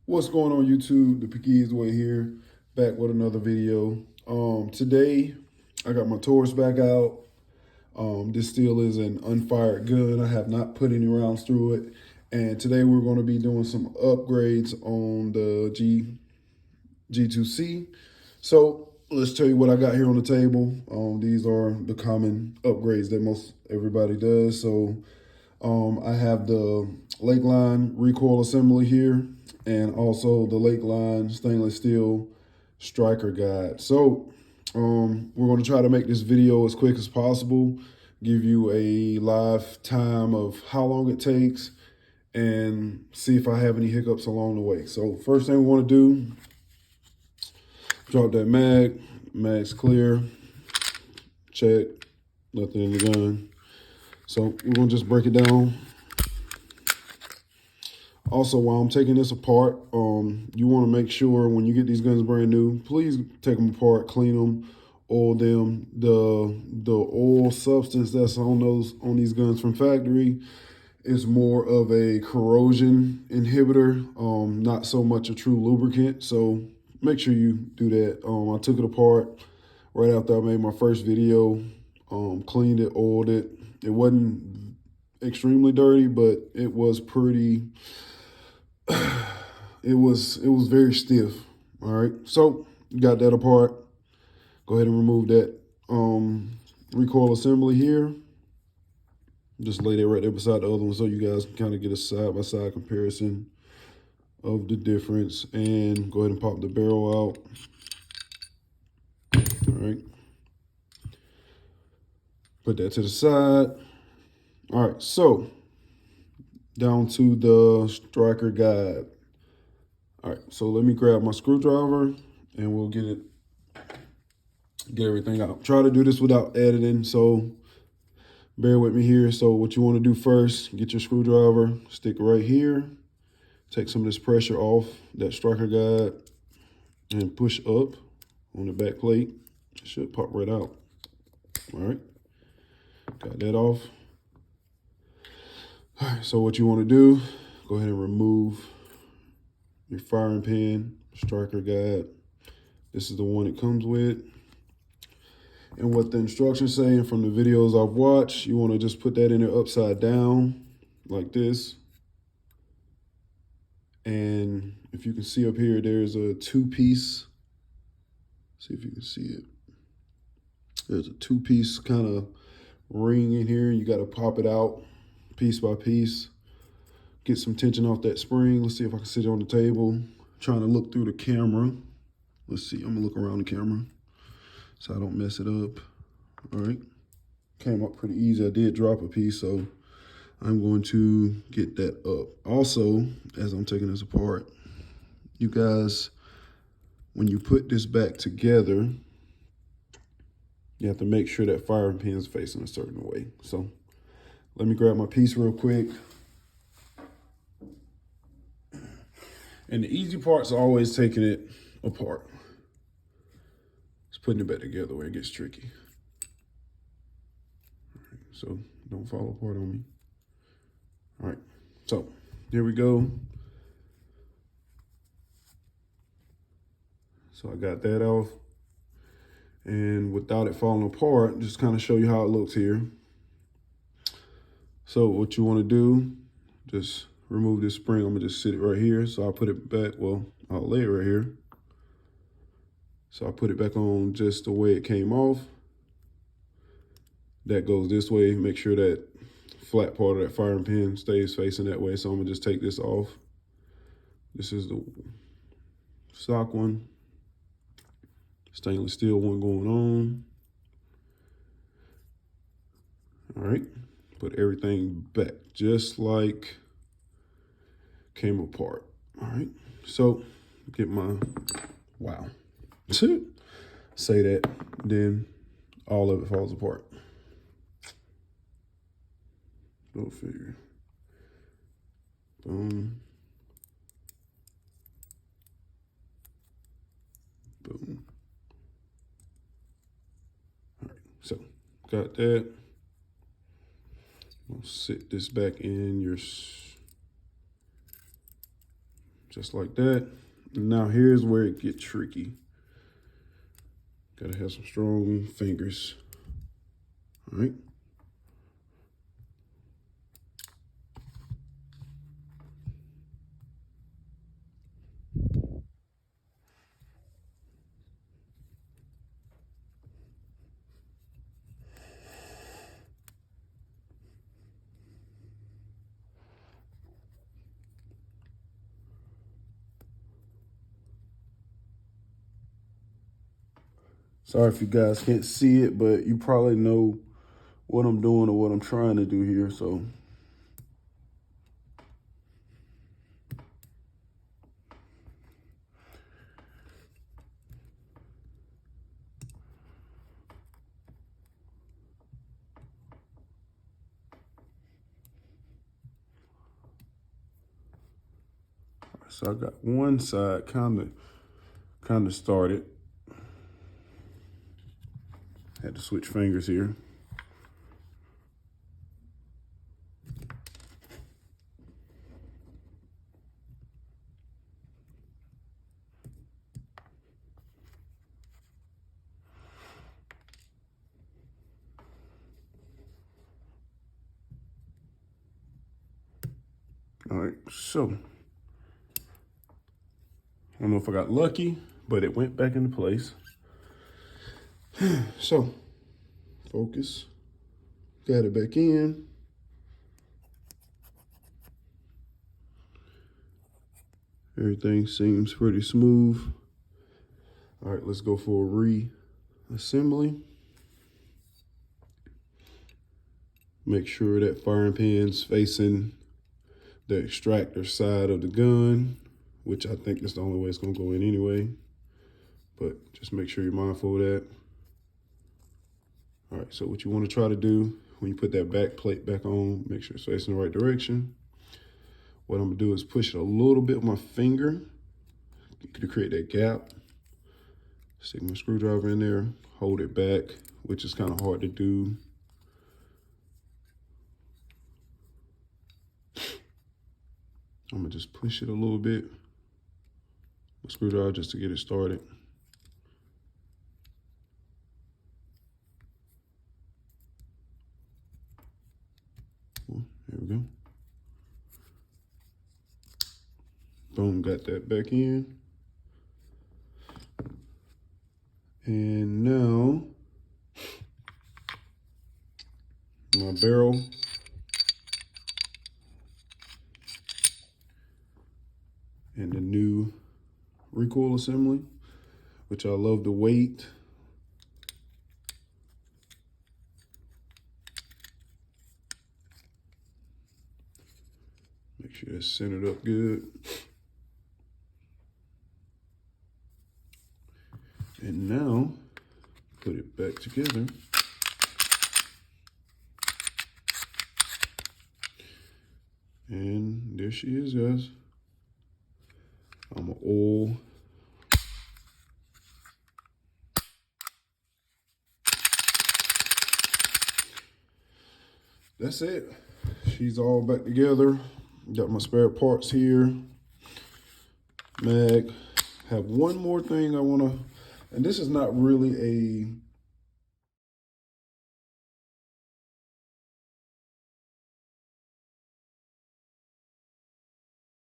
What's going on YouTube? The Peki's Way here, back with another video. Today I got my Taurus back out. This still is an unfired gun. I have not put any rounds through it. And today we're going to be doing some upgrades on the G2C. So let's tell you what I got here on the table. These are the common upgrades that most everybody does. So I have the Lakeline recoil assembly here and also the Lakeline stainless steel striker guide. So we're going to try to make this video as quick as possible, give you a live time of how long it takes, and see if I have any hiccups along the way. So first thing we want to do, drop that mag's clear, check, nothing in the gun. So we're going to just break it down. Also, while I'm taking this apart, you want to make sure when you get these guns brand new, please take them apart, clean them, oil them. The oil substance that's on these guns from factory is more of a corrosion inhibitor, not so much a true lubricant. So make sure you do that. I took it apart right after I made my first video, cleaned it, oiled it. It wasn't extremely dirty, but it was pretty. It was very stiff. All right, so got that apart. Go ahead and remove that recoil assembly here. Just lay that right there beside the other one so you guys can kind of get a side-by-side comparison of the difference. And go ahead and pop the barrel out. All right. Put that to the side. All right, so down to the striker guide. All right, so let me grab my screwdriver and we'll get everything out. Try to do this without editing, so bear with me here. So what you want to do first, get your screwdriver, stick right here, take some of this pressure off that striker guide and push up on the back plate. It should pop right out. All right, got that off. All right, so what you want to do, go ahead and remove your firing pin, striker guide. This is the one it comes with. And what the instructions say, and from the videos I've watched, you want to just put that in there upside down like this. And if you can see up here, there's a two-piece. See if you can see it. There's a two-piece kind of ring in here. You got to pop it out piece by piece. Get some tension off that spring. Let's see if I can sit it on the table. I'm trying to look through the camera. Let's see, I'm gonna look around the camera so I don't mess it up. All right, came up pretty easy. I did drop a piece, so I'm going to get that up. Also, as I'm taking this apart, you guys, when you put this back together, you have to make sure that firing pin is facing a certain way. So let me grab my piece real quick. And the easy part's always taking it apart. It's putting it back together where it gets tricky. All right, so don't fall apart on me. All right, so here we go. So I got that off. And without it falling apart, just kind of show you how it looks here. So what you want to do, just remove this spring. I'm gonna just sit it right here. So I'll put it back, well, I'll lay it right here. So I put it back on just the way it came off. That goes this way. Make sure that flat part of that firing pin stays facing that way. So I'm gonna just take this off. This is the stock one. Stainless steel one going on. All right, put everything back just like came apart. All right, so get my, wow. Say that, then all of it falls apart. Go figure. Boom. Boom. All right, so got that. I'll sit this back in your just like that. And now here's where it gets tricky. Gotta have some strong fingers. All right. Sorry if you guys can't see it, but you probably know what I'm doing or what I'm trying to do here, so. So I got one side kind of started. Had to switch fingers here. All right, so I don't know if I got lucky, but it went back into place. So, focus. Got it back in. Everything seems pretty smooth. All right, let's go for a reassembly. Make sure that firing pin's facing the extractor side of the gun, which I think is the only way it's gonna go in anyway. But just make sure you're mindful of that. All right, so what you wanna try to do when you put that back plate back on, make sure it's facing the right direction. What I'm gonna do is push it a little bit with my finger to create that gap. Stick my screwdriver in there, hold it back, which is kind of hard to do. I'm gonna just push it a little bit with screwdriver just to get it started. There we go. Boom, got that back in. And now my barrel. And the new recoil assembly, which I love the weight. Make sure it's centered up good. And now, put it back together. And there she is, guys. I'm gonna oil. That's it. She's all back together. Got my spare parts here. Mag. Have one more thing I wanna, and this is not really